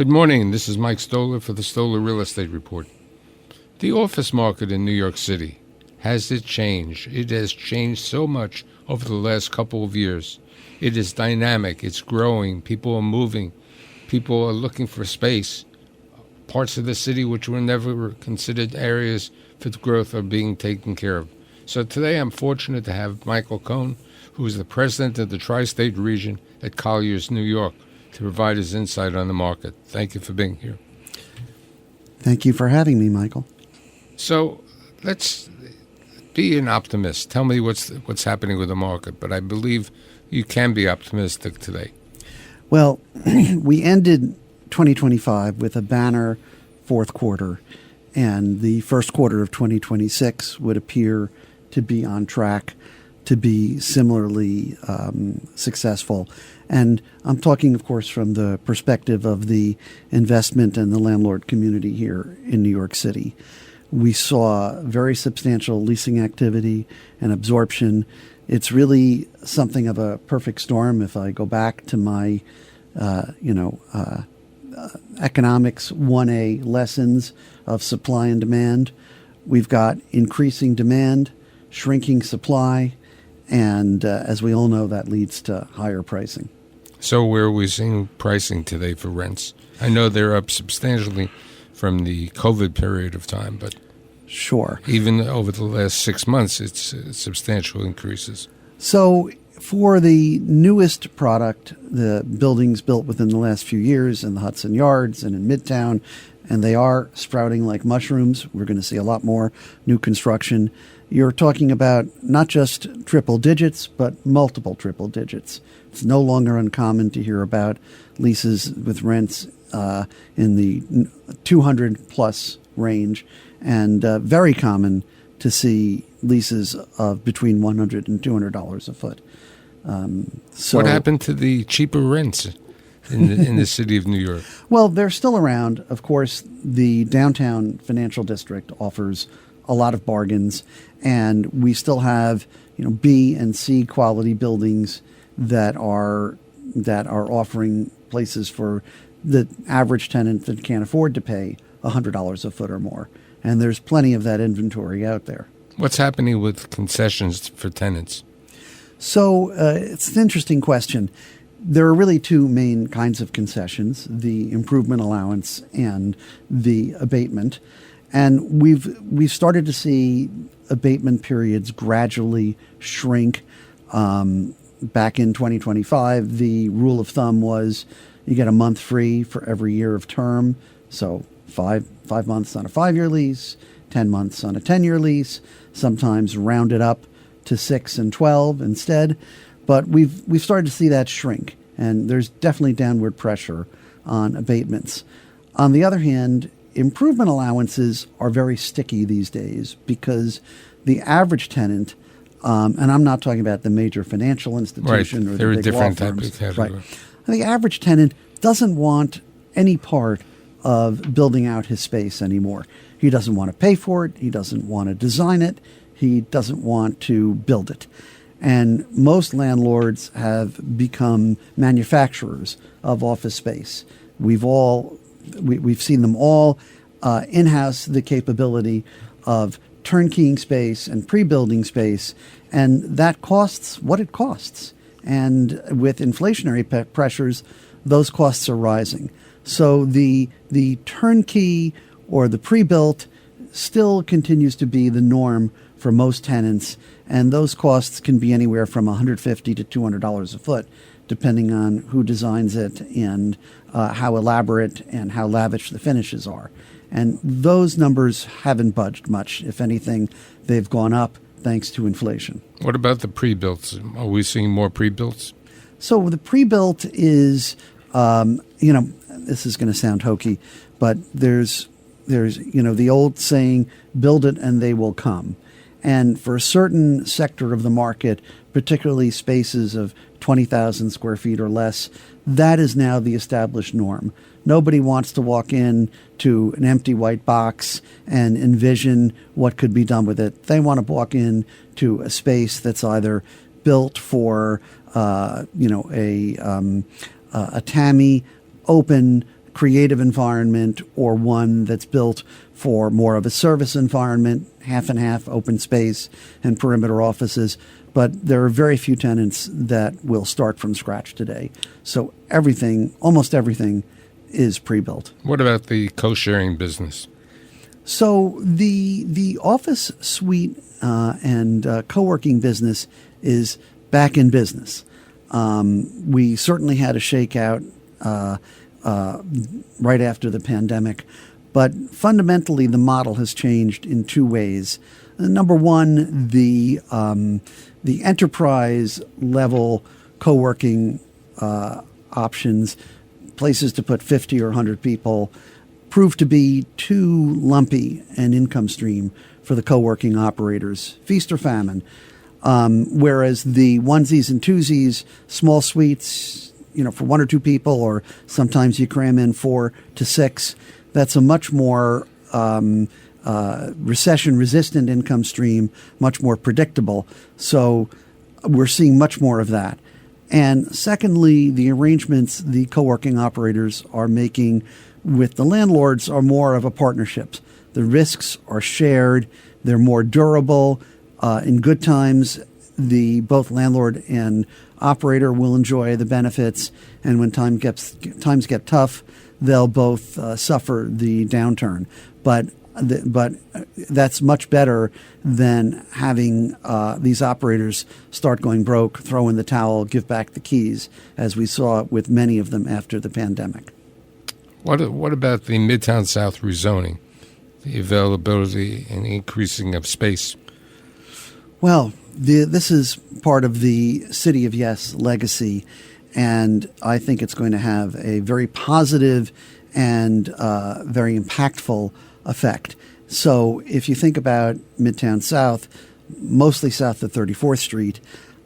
Good morning. This is Mike Stoller for the Stoller Real Estate Report. The office market in New York City, has it changed? It has changed so much over the last couple of years. It is dynamic. It's growing. People are moving. People are looking for space. Parts of the city which were never considered areas for growth are being taken care of. So today I'm fortunate to have Michael Cohen, who is the president of the Tri-State region at Colliers, New York, to provide his insight on the market. Thank you for being here. Thank you for having me, Michael. So let's be an optimist. Tell me what's happening with the market, but I believe you can be optimistic today. Well, we ended 2025 with a banner fourth quarter, and the first quarter of 2026 would appear to be on track to be similarly successful. And I'm talking, of course, from the perspective of the investment and the landlord community here in New York City. We saw very substantial leasing activity and absorption. It's really something of a perfect storm. If I go back to my, economics 1A lessons of supply and demand, we've got increasing demand, shrinking supply, and as we all know, that leads to higher pricing. So where are we seeing pricing today for rents? I know they're up substantially from the COVID period of time, but sure, even over the last 6 months, it's substantial increases. So for the newest product, the buildings built within the last few years in the Hudson Yards and in Midtown, and they are sprouting like mushrooms. We're going to see a lot more new construction. You're talking about not just triple digits, but multiple triple digits. It's no longer uncommon to hear about leases with rents in the 200 plus range, and very common to see leases of between $100 and $200 a foot. So what happened to the cheaper rents in the city of New York? Well, they're still around. Of course, the downtown financial district offers a lot of bargains, and we still have B and C quality buildings that are offering places for the average tenant that can't afford to pay $100 a foot or more. And there's plenty of that inventory out there. What's happening with concessions for tenants? So it's an interesting question. There are really two main kinds of concessions, the improvement allowance and the abatement. And we've started to see abatement periods gradually shrink. Back in 2025, the rule of thumb was you get a month free for every year of term. So five months on a 5-year lease, 10 months on a 10-year lease, sometimes rounded up to 6 and 12 instead. But we've started to see that shrink, and there's definitely downward pressure on abatements. On the other hand, improvement allowances are very sticky these days because the average tenant, and I'm not talking about the major financial institution or the big law firms. Right. The average tenant doesn't want any part of building out his space anymore. He doesn't want to pay for it. He doesn't want to design it. He doesn't want to build it. And most landlords have become manufacturers of office space. We've seen them all in-house the capability of turnkeying space and pre-building space, and that costs what it costs. And with inflationary pressures, those costs are rising. So the turnkey or the pre-built still continues to be the norm for most tenants, and those costs can be anywhere from $150 to $200 a foot, depending on who designs it and how elaborate and how lavish the finishes are. And those numbers haven't budged much. If anything, they've gone up thanks to inflation. What about the pre-builts? Are we seeing more pre-builts? So the pre-built is, this is going to sound hokey, but there's the old saying, build it and they will come. And for a certain sector of the market, particularly spaces of 20,000 square feet or less, that is now the established norm. Nobody wants to walk in to an empty white box and envision what could be done with it. They want to walk in to a space that's either built for, a TAMI, open, creative environment or one that's built for more of a service environment, half and half open space and perimeter offices. But there are very few tenants that will start from scratch today. So almost everything is pre-built. What about the co-sharing business? So the office suite and co-working business is back in business. We certainly had a shakeout right after the pandemic, but fundamentally the model has changed in two ways. Number one, the enterprise level co-working options, places to put 50 or 100 people, proved to be too lumpy an income stream for the co-working operators, feast or famine. Whereas the onesies and twosies, small suites, for one or two people, or sometimes you cram in 4 to 6, that's a much more recession-resistant income stream, much more predictable. So we're seeing much more of that. And secondly, the arrangements the co-working operators are making with the landlords are more of a partnership. The risks are shared. They're more durable. In good times, both landlord and operator will enjoy the benefits, and when times get tough, they'll both suffer the downturn. But that's much better than having these operators start going broke, throw in the towel, give back the keys, as we saw with many of them after the pandemic. What about the Midtown South rezoning, the availability and increasing of space? Well, this is part of the City of Yes legacy, and I think it's going to have a very positive and very impactful effect. So if you think about Midtown South, mostly south of 34th Street,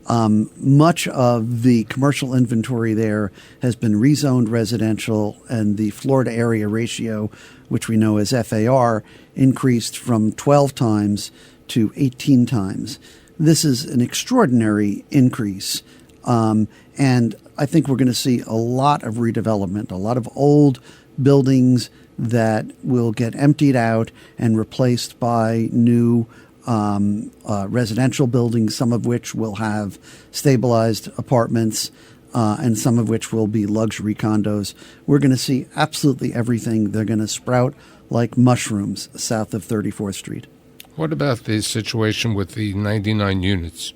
much of the commercial inventory there has been rezoned residential, and the Florida area ratio, which we know as FAR, increased from 12 times to 18 times. This is an extraordinary increase, and I think we're going to see a lot of redevelopment, a lot of old buildings that will get emptied out and replaced by new residential buildings, some of which will have stabilized apartments and some of which will be luxury condos. We're going to see absolutely everything. They're going to sprout like mushrooms south of 34th Street. What about the situation with the 99 units?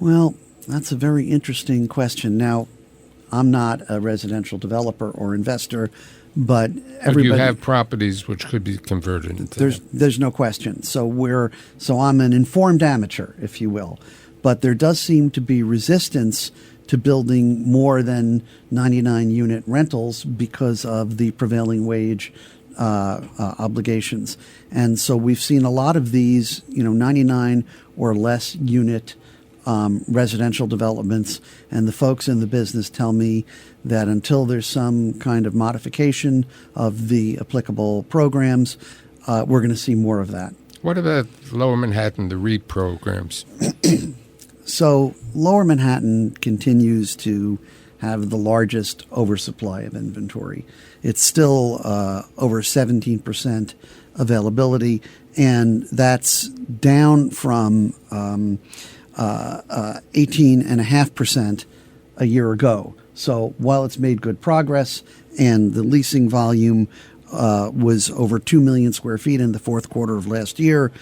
Well, that's a very interesting question. Now, I'm not a residential developer or investor, but everybody. But you have properties which could be converted into. There's no question. So I'm an informed amateur, if you will, but there does seem to be resistance to building more than 99 unit rentals because of the prevailing wage obligations. And so we've seen a lot of these, 99 or less unit residential developments, and the folks in the business tell me that until there's some kind of modification of the applicable programs, we're going to see more of that. What about Lower Manhattan, the REAP programs? So Lower Manhattan continues to have the largest oversupply of inventory. It's still over 17% availability, and that's down from 18.5% a year ago. So while it's made good progress and the leasing volume was over 2 million square feet in the fourth quarter of last year,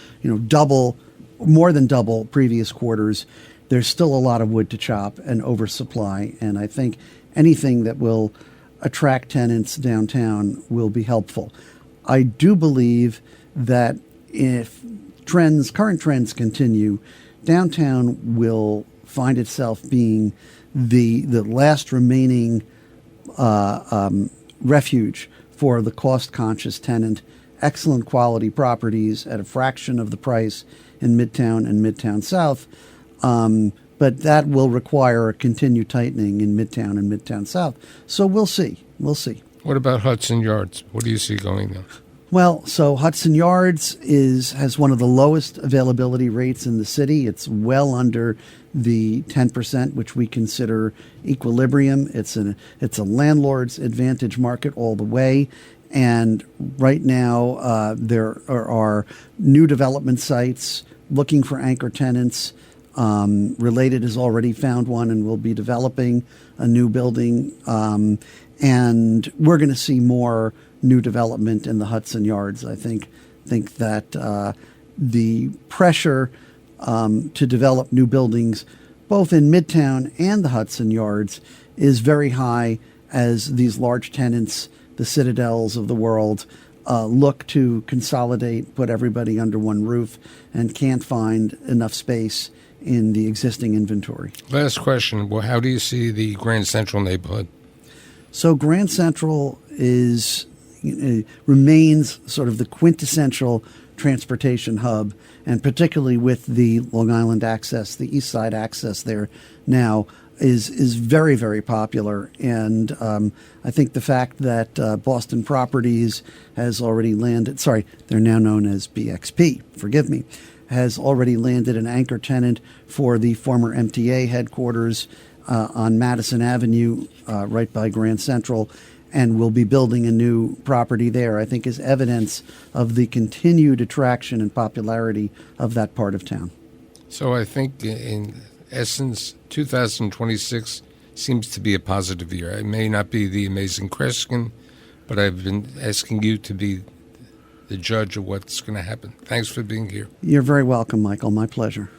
more than double previous quarters, there's still a lot of wood to chop and oversupply. And I think anything that will attract tenants downtown will be helpful. I do believe that if current trends continue, downtown will find itself being the last remaining refuge for the cost-conscious tenant. Excellent quality properties at a fraction of the price in Midtown and Midtown South, but that will require a continued tightening in Midtown and Midtown South. So we'll see. We'll see. What about Hudson Yards? What do you see going there? Well, so Hudson Yards has one of the lowest availability rates in the city. It's well under the 10%, which we consider equilibrium. It's a landlord's advantage market all the way. And right now, there are new development sites looking for anchor tenants. Related has already found one and will be developing a new building. And we're going to see more new development in the Hudson Yards. I think that the pressure to develop new buildings, both in Midtown and the Hudson Yards, is very high as these large tenants, the Citadels of the world, look to consolidate, put everybody under one roof, and can't find enough space in the existing inventory. Last question. Well, how do you see the Grand Central neighborhood? So Grand Central remains sort of the quintessential transportation hub, and particularly with the Long Island access, the East Side access there now is very, very popular. And I think the fact that Boston Properties has already landed, they're now known as BXP, forgive me, has already landed an anchor tenant for the former MTA headquarters on Madison Avenue, right by Grand Central, and will be building a new property there, I think is evidence of the continued attraction and popularity of that part of town. So I think, in essence, 2026 seems to be a positive year. It may not be the amazing question, but I've been asking you to be the judge of what's going to happen. Thanks for being here. You're very welcome, Michael. My pleasure.